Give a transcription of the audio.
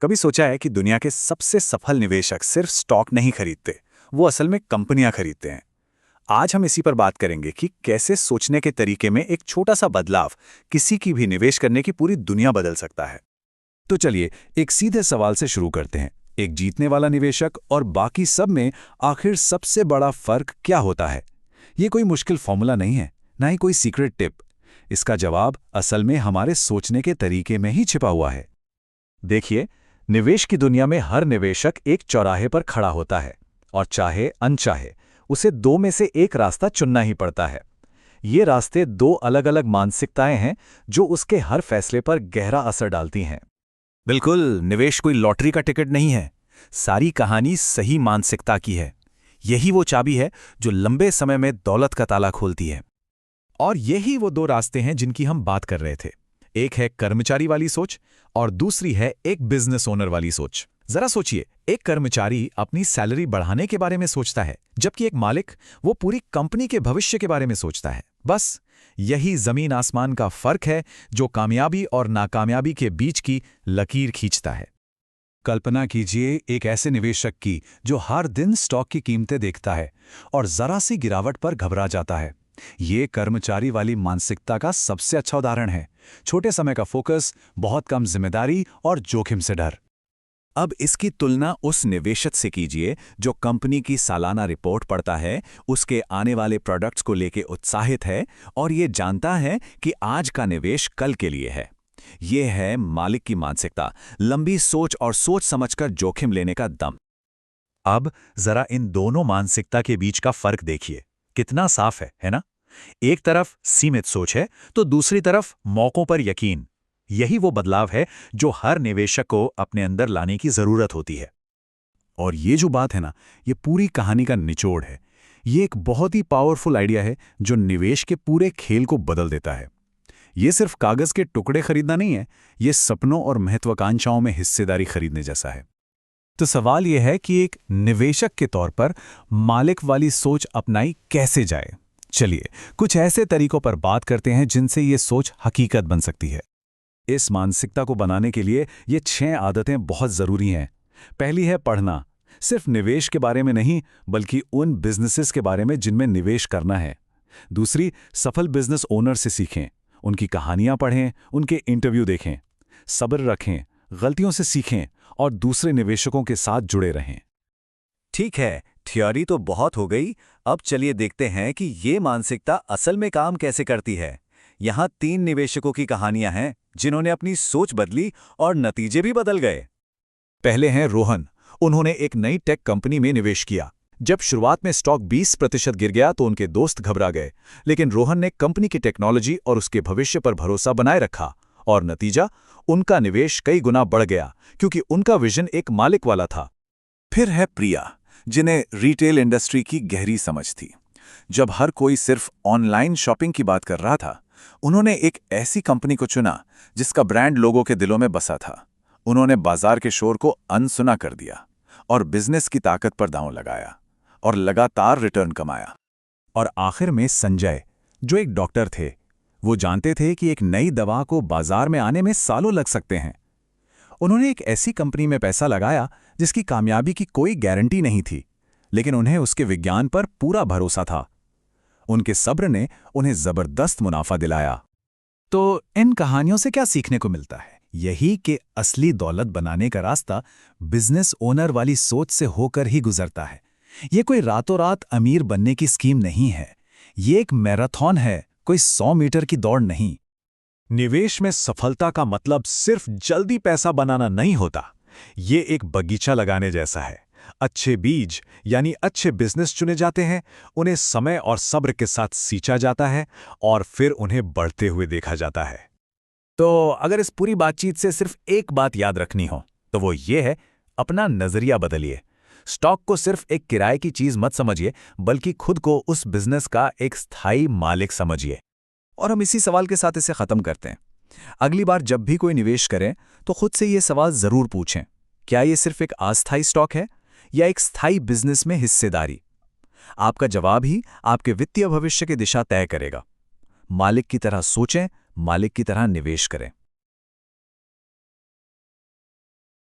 कभी सोचा है कि दुनिया के सबसे सफल निवेशक सिर्फ स्टॉक नहीं खरीदते, वो असल में कंपनियां खरीदते हैं। आज हम इसी पर बात करेंगे कि कैसे सोचने के तरीके में एक छोटा सा बदलाव किसी की भी निवेश करने की पूरी दुनिया बदल सकता है। तो चलिए एक सीधे सवाल से शुरू करते हैं। एक जीतने वाला निवेशक और बाकी सब में आखिर सबसे बड़ा फर्क क्या होता है? ये कोई मुश्किल फॉर्मूला नहीं है, ना ही कोई सीक्रेट टिप। इसका जवाब असल में हमारे सोचने के तरीके में ही छिपा हुआ है। देखिए, निवेश की दुनिया में हर निवेशक एक चौराहे पर खड़ा होता है और चाहे अनचाहे उसे दो में से एक रास्ता चुनना ही पड़ता है। ये रास्ते दो अलग अलग मानसिकताएं हैं जो उसके हर फैसले पर गहरा असर डालती हैं। बिल्कुल, निवेश कोई लॉटरी का टिकट नहीं है। सारी कहानी सही मानसिकता की है। यही वो चाबी है जो लंबे समय में दौलत का ताला खोलती है। और यही वो दो रास्ते हैं जिनकी हम बात कर रहे थे। एक है कर्मचारी वाली सोच और दूसरी है एक बिजनेस ओनर वाली सोच। जरा सोचिए, एक कर्मचारी अपनी सैलरी बढ़ाने के बारे में सोचता है, जबकि एक मालिक वो पूरी कंपनी के भविष्य के बारे में सोचता है। बस यही जमीन आसमान का फर्क है जो कामयाबी और नाकामयाबी के बीच की लकीर खींचता है। कल्पना कीजिए एक ऐसे निवेशक की जो हर दिन स्टॉक की कीमतें देखता है और जरा सी गिरावट पर घबरा जाता है। ये कर्मचारी वाली मानसिकता का सबसे अच्छा उदाहरण है। छोटे समय का फोकस, बहुत कम जिम्मेदारी और जोखिम से डर। अब इसकी तुलना उस निवेशक से कीजिए जो कंपनी की सालाना रिपोर्ट पढ़ता है, उसके आने वाले प्रोडक्ट्स को लेकर उत्साहित है और ये जानता है कि आज का निवेश कल के लिए है। ये है मालिक की मानसिकता, लंबी सोच और सोच समझकर जोखिम लेने का दम। अब जरा इन दोनों मानसिकता के बीच का फर्क देखिए, कितना साफ है ना? एक तरफ सीमित सोच है तो दूसरी तरफ मौकों पर यकीन। यही वो बदलाव है जो हर निवेशक को अपने अंदर लाने की जरूरत होती है। और ये जो बात है ना, ये पूरी कहानी का निचोड़ है। ये एक बहुत ही पावरफुल आइडिया है जो निवेश के पूरे खेल को बदल देता है। ये सिर्फ कागज के टुकड़े खरीदना नहीं है, ये सपनों और महत्वाकांक्षाओं में हिस्सेदारी खरीदने जैसा है। तो सवाल यह है कि एक निवेशक के तौर पर मालिक वाली सोच अपनाई कैसे जाए। चलिए कुछ ऐसे तरीकों पर बात करते हैं जिनसे ये सोच हकीकत बन सकती है। इस मानसिकता को बनाने के लिए ये 6 आदतें बहुत ज़रूरी हैं। पहली है पढ़ना। सिर्फ निवेश के बारे में नहीं, बल्कि उन बिजनेसेस के बारे में जिनमें निवेश करना है। दूसरी, सफल बिजनेस ओनर से सीखें, उनकी कहानियां पढ़ें, उनके इंटरव्यू देखें। सब्र रखें, गलतियों से सीखें और दूसरे निवेशकों के साथ जुड़े रहें। ठीक है, थ्योरी तो बहुत हो गई। अब चलिए देखते हैं कि ये मानसिकता असल में काम कैसे करती है। यहाँ 3 निवेशकों की कहानियां हैं जिन्होंने अपनी सोच बदली और नतीजे भी बदल गए। पहले हैं रोहन। उन्होंने एक नई टेक कंपनी में निवेश किया। जब शुरुआत में स्टॉक 20% गिर गया तो उनके दोस्त घबरा गए, लेकिन रोहन ने कंपनी की टेक्नोलॉजी और उसके भविष्य पर भरोसा बनाए रखा और नतीजा, उनका निवेश कई गुना बढ़ गया क्योंकि उनका विजन एक मालिक वाला था। फिर है प्रिया, जिन्हें रिटेल इंडस्ट्री की गहरी समझ थी। जब हर कोई सिर्फ ऑनलाइन शॉपिंग की बात कर रहा था, उन्होंने एक ऐसी कंपनी को चुना जिसका ब्रांड लोगों के दिलों में बसा था। उन्होंने बाजार के शोर को अनसुना कर दिया और बिजनेस की ताकत पर दांव लगाया और लगातार रिटर्न कमाया। और आखिर में संजय, जो एक डॉक्टर थे, वो जानते थे कि एक नई दवा को बाजार में आने में सालों लग सकते हैं। उन्होंने एक ऐसी कंपनी में पैसा लगाया जिसकी कामयाबी की कोई गारंटी नहीं थी, लेकिन उन्हें उसके विज्ञान पर पूरा भरोसा था। उनके सब्र ने उन्हें जबरदस्त मुनाफा दिलाया। तो इन कहानियों से क्या सीखने को मिलता है? यही कि असली दौलत बनाने का रास्ता बिजनेस ओनर वाली सोच से होकर ही गुजरता है। ये कोई रातों रात अमीर बनने की स्कीम नहीं है। ये एक मैराथन है, कोई 100 मीटर की दौड़ नहीं। निवेश में सफलता का मतलब सिर्फ जल्दी पैसा बनाना नहीं होता। ये एक बगीचा लगाने जैसा है। अच्छे बीज यानी अच्छे बिजनेस चुने जाते हैं, उन्हें समय और सब्र के साथ सींचा जाता है और फिर उन्हें बढ़ते हुए देखा जाता है। तो अगर इस पूरी बातचीत से सिर्फ एक बात याद रखनी हो तो वो ये है, अपना नजरिया बदलिए। स्टॉक को सिर्फ एक किराए की चीज मत समझिए, बल्कि खुद को उस बिजनेस का एक स्थायी मालिक समझिए। और हम इसी सवाल के साथ इसे खत्म करते हैं। अगली बार जब भी कोई निवेश करें तो खुद से ये सवाल जरूर पूछें, क्या ये सिर्फ एक अस्थायी स्टॉक है या एक स्थायी बिजनेस में हिस्सेदारी? आपका जवाब ही आपके वित्तीय भविष्य की दिशा तय करेगा। मालिक की तरह सोचें, मालिक की तरह निवेश करें।